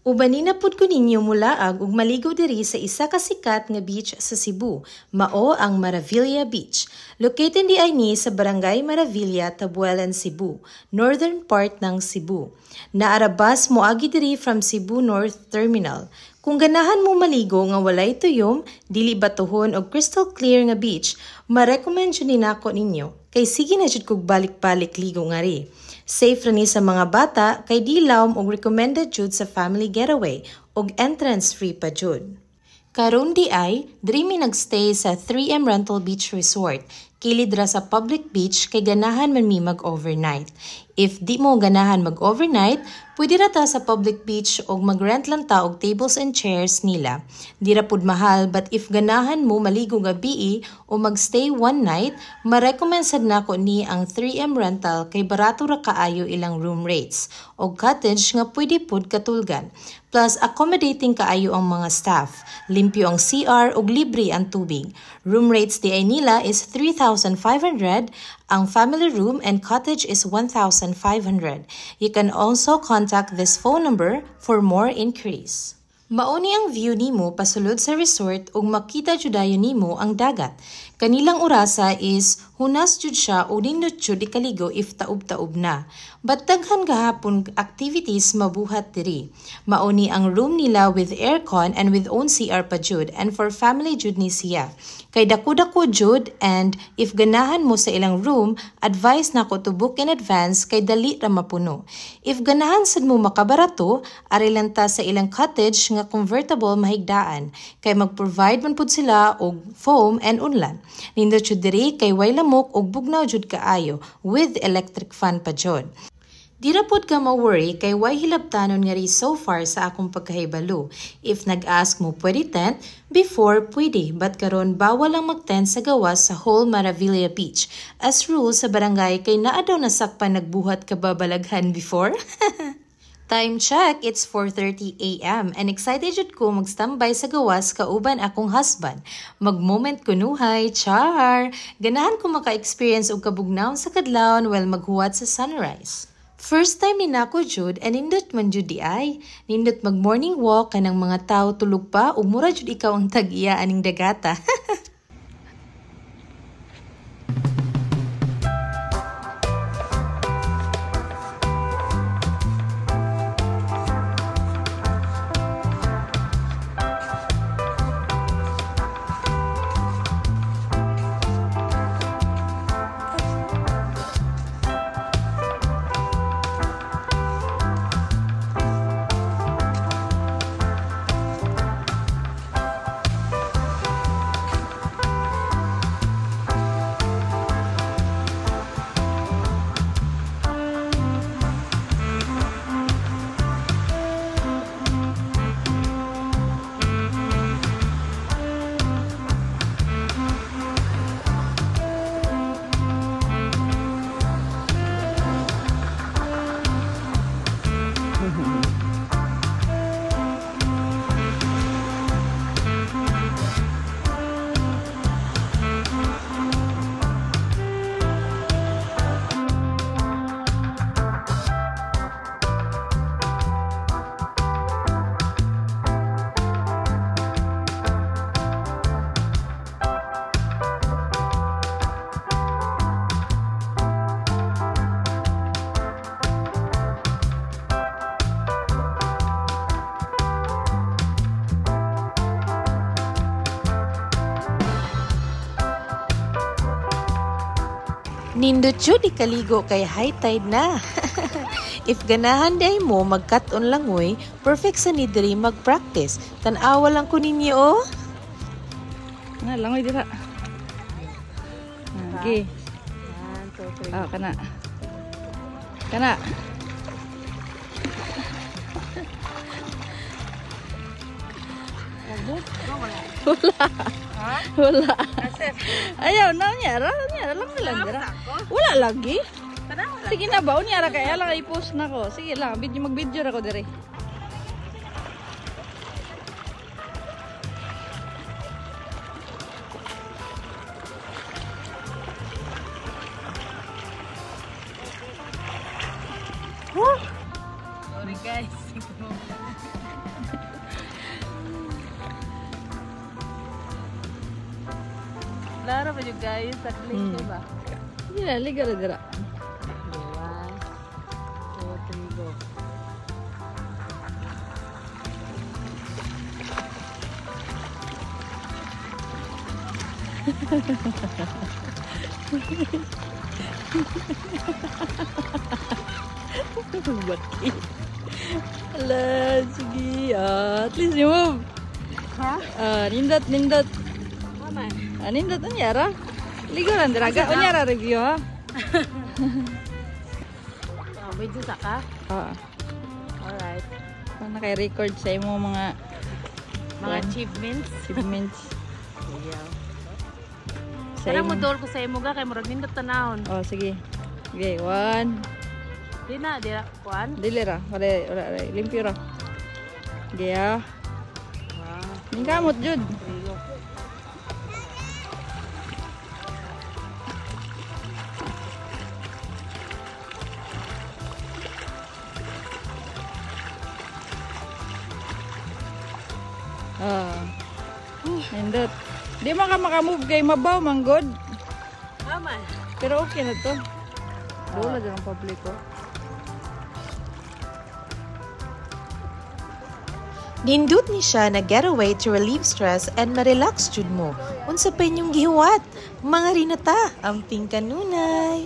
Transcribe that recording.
Ubanin na pud ko ninyo mulaag ug maligo diri sa isa ka sikat nga beach sa Cebu, mao ang Maravilla Beach. Located di ay ni sa Barangay Maravilla, Tabuelan, Cebu, northern part ng Cebu. Naarabas moagi diri from Cebu North Terminal. Kung ganahan mo maligo nga walay tuyom, dili batuhon og crystal clear nga beach, ma-recommend jud ni nako ninyo. Kay sige na jud kog balik-balik ligo nga ri. Safe ra ni sa mga bata kay di lawom og recommended jud sa family getaway og entrance free pa jud. Karon di ay diri mi nagstay sa 3M Rental Beach Resort. Kilid ra sa public beach kay ganahan man mi mag-overnight. If di mo ganahan mag-overnight, pwede ra ta sa public beach og mag-rent lang ta og tables and chairs nila. Di ra pud mahal, but if ganahan mo maligo gabi o magstay one night, ma-recommend sad nako ni ang 3M Rental kay barato ra kaayo ilang room rates og cottage nga pwede pud katulgan. Plus accommodating kaayo ang mga staff. Limpyo ang CR ug libre ang tubig. Room rates di ay nila is 3,500, ang family room and cottage is 1,500. You can also contact this phone number for more inquiries. Mauni ang view nimo pasulod sa resort ug makita jud dayon nimo ang dagat. Kanilang orasa is hunas jud siya o nindot jud ikaligo if taob-taob na. But daghan gahapon activities mabuhat diri. Mauni ang room nila with aircon and with own CR pa jud, and for family jud ni siya. Kay dako-dako jud, and if ganahan mo sa ilang room, advise nako to book in advance kay dali ra mapuno. If ganahan sad mo makabarato, ari lang ta sa ilang cottage nga convertible mahigdaan kay mag-provide man pud sila og foam and unlan. Nindot jud diri kay way lamok og bugnaw jud kaayo with electric fan pa jud. Di ra pud ka ma-worry kay way hilabtanon nga ri so far sa akong pagkahibalo. If nag-ask mo pwede tent, before pwede, but karon bawal lang mag-tent sa gawas sa whole Maravilla Beach. As rule sa barangay kay naa daw nasakpan nagbuhat kababalaghan before. Time check, it's 4:30 a.m. and excited jud ko magstambay sa gawas kauban akong husband. Mag-moment kunuhay, char! Ganahan ko maka-experience og kabugnaon sa kadlawon while maghuwat sa sunrise. First time ni nako jud and nindot man jud di ay. Nindot mag-morning walk kanang mga tao tulog pa ug mura jud ikaw ang tag-iya aning dagata. Nindot jud ikaligo kay high tide na. If ganahan day mo mag-cut-on langoy, perfect sa ni diri mag-practice. Tan-awa lang ko ninyo oh. Na langoy dira. Okay. 1, 2, 3. Ah, kana. Kana. Wala. Wala. Ayaw na niya lang dira. Wala lagi. Sige na ba niya ra kaya lang i-post nako. Sige lang, mag-video ra ko dire. Sorry guys. Laro ba yung guys? At least, ba? Sige na, liga na dira. 1, 2, 3, go. Bati. Ala, sige. At least you move. Ha? Nindot. Mama. Nindot, anyara? Ligo lang, diraga. Anyara review, ha? May jusa ka? Alright. Naka-record sa imo mga achievements. Yeah. Kaya mo dol ko sa imo ga kay murag nindot tanawon. Sige. Okay, 1. Di na, kuan. Dili ra. Wala. Limpyo ra. Okay, ha? Wow. Kamot, Jud. Nindot. Di man ka makamove kay mabaw, manggod. Mama. Pero okay na to. Wala din ang publiko. Nindot ni siya na getaway to relieve stress and ma-relax jud mo. Unsa pa inyong gihuwat? Mga rinata, amping kanunay.